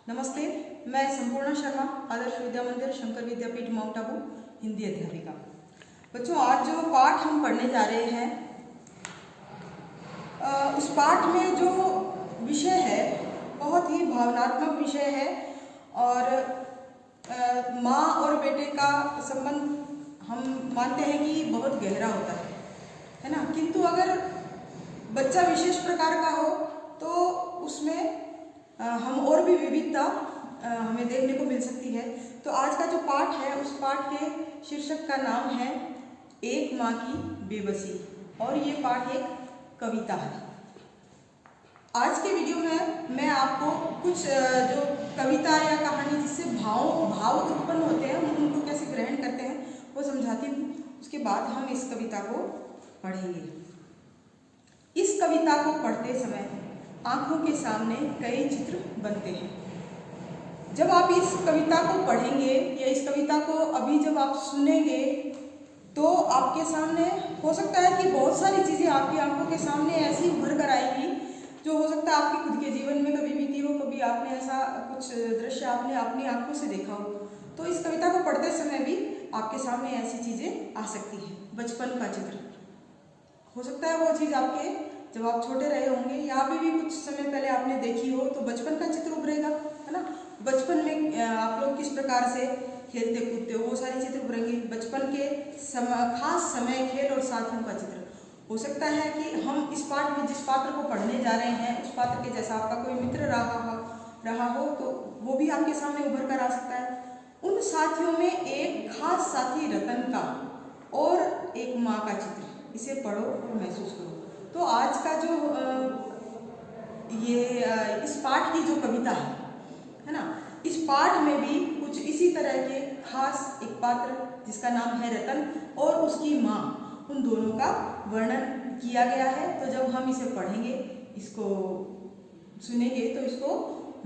नमस्ते, मैं संपूर्णा शर्मा, आदर्श विद्या मंदिर शंकर विद्यापीठ माउंट आबू हिंदी अध्यापिका। बच्चों, आज जो पाठ हम पढ़ने जा रहे हैं उस पाठ में जो विषय है बहुत ही भावनात्मक विषय है और माँ और बेटे का संबंध हम मानते हैं कि बहुत गहरा होता है ना। किंतु अगर बच्चा विशेष प्रकार का हो तो उसमें हम और भी विविधता हमें देखने को मिल सकती है। तो आज का जो पाठ है उस पाठ के शीर्षक का नाम है एक माँ की बेबसी और ये पाठ एक कविता है। आज के वीडियो में मैं आपको कुछ जो कविता या कहानी जिससे भाव उत्पन्न होते हैं हम उनको कैसे ग्रहण करते हैं वो समझाती हूँ। उसके बाद हम इस कविता को पढ़ेंगे। इस कविता को पढ़ते समय आंखों के सामने कई चित्र बनते हैं। जब आप इस कविता को पढ़ेंगे या इस कविता को अभी जब आप सुनेंगे तो आपके सामने हो सकता है कि बहुत सारी चीज़ें आपकी आंखों के सामने ऐसी उभर कर आएगी जो हो सकता है आपके खुद के जीवन में कभी बीती हो, कभी आपने ऐसा कुछ दृश्य आपने अपनी आंखों से देखा हो। तो इस कविता को पढ़ते समय भी आपके सामने ऐसी चीज़ें आ सकती हैं। बचपन का चित्र हो सकता है, वो चीज़ आपके जब आप छोटे रहे होंगे या अभी भी कुछ समय पहले आपने देखी हो तो बचपन का चित्र उभरेगा, है ना। बचपन में आप लोग किस प्रकार से खेलते कूदते हो वो सारी चित्र उभरेंगे। बचपन के खास समय, खेल और साथियों का चित्र हो सकता है कि हम इस पाठ में जिस पात्र को पढ़ने जा रहे हैं उस पात्र के जैसा आपका कोई मित्र रहा हो तो वो भी आपके सामने उभर कर आ सकता है। उन साथियों में एक खास साथी रतन का और एक माँ का चित्र, इसे पढ़ो और महसूस करो। तो आज का जो इस पाठ की जो कविता है ना, इस पाठ में भी कुछ इसी तरह के खास एक पात्र जिसका नाम है रतन और उसकी माँ, उन दोनों का वर्णन किया गया है। तो जब हम इसे पढ़ेंगे, इसको सुनेंगे तो इसको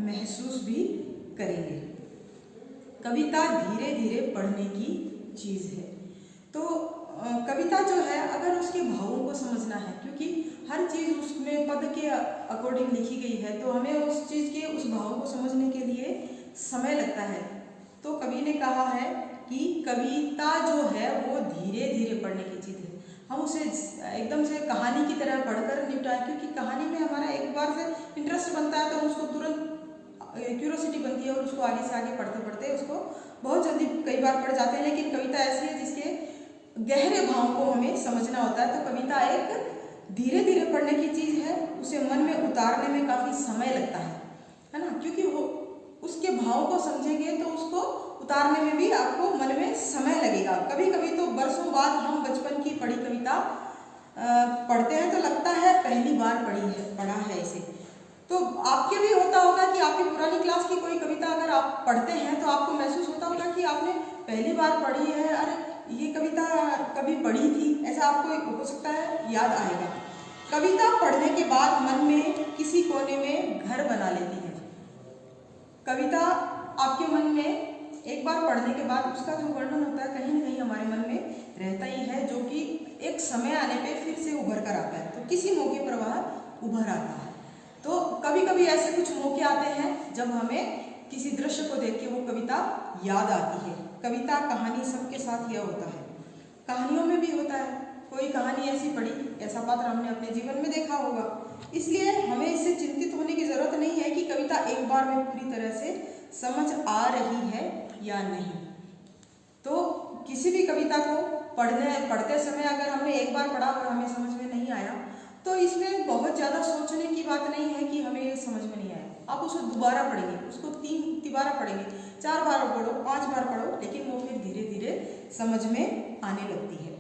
महसूस भी करेंगे। कविता धीरे धीरे पढ़ने की चीज़ है। तो कविता जो है अगर उसके भावों को समझना है, क्योंकि हर चीज़ उसमें पद के अकॉर्डिंग लिखी गई है तो हमें उस चीज़ के उस भाव को समझने के लिए समय लगता है। तो कवि ने कहा है कि कविता जो है वो धीरे धीरे पढ़ने की चीज़ है। हम उसे एकदम से कहानी की तरह पढ़कर निपटाएं, क्योंकि कहानी में हमारा एक बार से इंटरेस्ट बनता है तो उसको तुरंत क्यूरोसिटी बनती है और उसको आगे से आगे पढ़ते पढ़ते उसको बहुत जल्दी कई बार पढ़ जाते हैं। लेकिन कविता ऐसी है जिसके गहरे भाव को हमें समझना होता है। तो कविता एक धीरे धीरे पढ़ने की चीज़ है, उसे मन में उतारने में काफ़ी समय लगता है ना, क्योंकि वो उसके भाव को समझेंगे तो उसको उतारने में भी आपको मन में समय लगेगा। कभी कभी तो बरसों बाद हम बचपन की पढ़ी कविता पढ़ते हैं तो लगता है पहली बार पढ़ा है इसे। तो आपके भी होता होगा कि आपकी पुरानी क्लास की कोई कविता अगर आप पढ़ते हैं तो आपको महसूस होता होगा कि आपने पहली बार पढ़ी है, अरे ये कविता कभी पढ़ी थी, ऐसा आपको हो सकता है याद आएगा। कविता पढ़ने के बाद मन में किसी कोने में घर बना लेती है। कविता आपके मन में एक बार पढ़ने के बाद उसका जो वर्णन होता है कहीं ना कहीं हमारे मन में रहता ही है, जो कि एक समय आने पे फिर से उभर कर आता है। तो किसी मौके पर वह उभर आता है। तो कभी कभी ऐसे कुछ मौके आते हैं जब हमें किसी दृश्य को देख के वो कविता याद आती है। कविता कहानी सबके साथ यह होता है, कहानियों में भी होता है। कोई कहानी ऐसी पढ़ी, ऐसा पात्र हमने अपने जीवन में देखा होगा, इसलिए हमें इससे चिंतित होने की जरूरत नहीं है कि कविता एक बार में पूरी तरह से समझ आ रही है या नहीं। तो किसी भी कविता को पढ़ते समय अगर हमने एक बार पढ़ा और हमें समझ में नहीं आया तो इसमें बहुत ज़्यादा सोचने की बात नहीं है कि हमें ये समझ में नहीं आया। आप उसको दोबारा पढ़ेंगे, उसको 3 बार पढ़ेंगे, 4 बार पढ़ो, 5 बार पढ़ो, लेकिन वो फिर धीरे धीरे समझ में आने लगती है।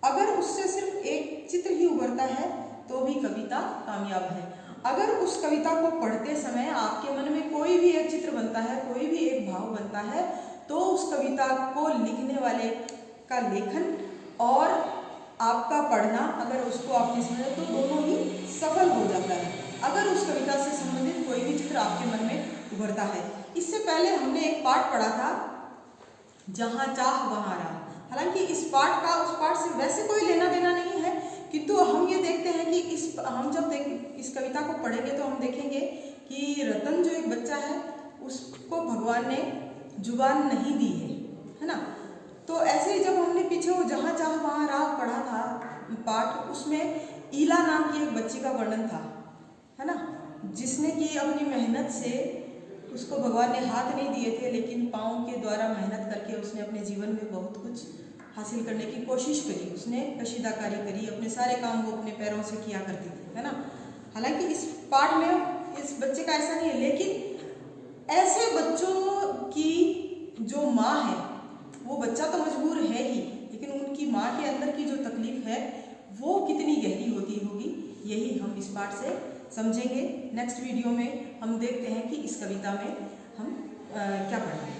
अगर उससे सिर्फ एक चित्र ही उभरता है तो भी कविता कामयाब है। अगर उस कविता को पढ़ते समय आपके मन में कोई भी एक चित्र बनता है, कोई भी एक भाव बनता है, तो उस कविता को लिखने वाले का लेखन और आपका पढ़ना अगर उसको आपने समझा तो दोनों ही सफल हो जाता है, अगर उस कविता से संबंधित कोई भी चित्र आपके मन में उभरता है। इससे पहले हमने एक पाठ पढ़ा था, जहाँ चाह वहाँ राह। हालांकि इस पाठ का उस पाठ से वैसे कोई लेना देना नहीं है, किंतु हम ये देखते हैं कि हम जब इस कविता को पढ़ेंगे तो हम देखेंगे कि रतन जो एक बच्चा है उसको भगवान ने जुबान नहीं दी है ना। तो ऐसे ही जब हमने पीछे वो जहाँ चाह वहाँ राह पढ़ा था पाठ, उसमें ईला नाम की एक बच्ची का वर्णन था, है ना, जिसने कि अपनी मेहनत से, उसको भगवान ने हाथ नहीं दिए थे लेकिन पाँव के द्वारा मेहनत करके उसने अपने जीवन में बहुत कुछ हासिल करने की कोशिश करी। उसने कशीदाकारी करी, अपने सारे काम वो अपने पैरों से किया करती थी, है ना। हालांकि इस पाठ में इस बच्चे का ऐसा नहीं है, लेकिन ऐसे बच्चों की जो माँ है, वो बच्चा तो मजबूर है ही, लेकिन उनकी माँ के अंदर की जो तकलीफ है वो कितनी गहरी होती होगी, यही हम इस पाठ से समझेंगे। नेक्स्ट वीडियो में हम देखते हैं कि इस कविता में हम क्या पढ़ेंगे।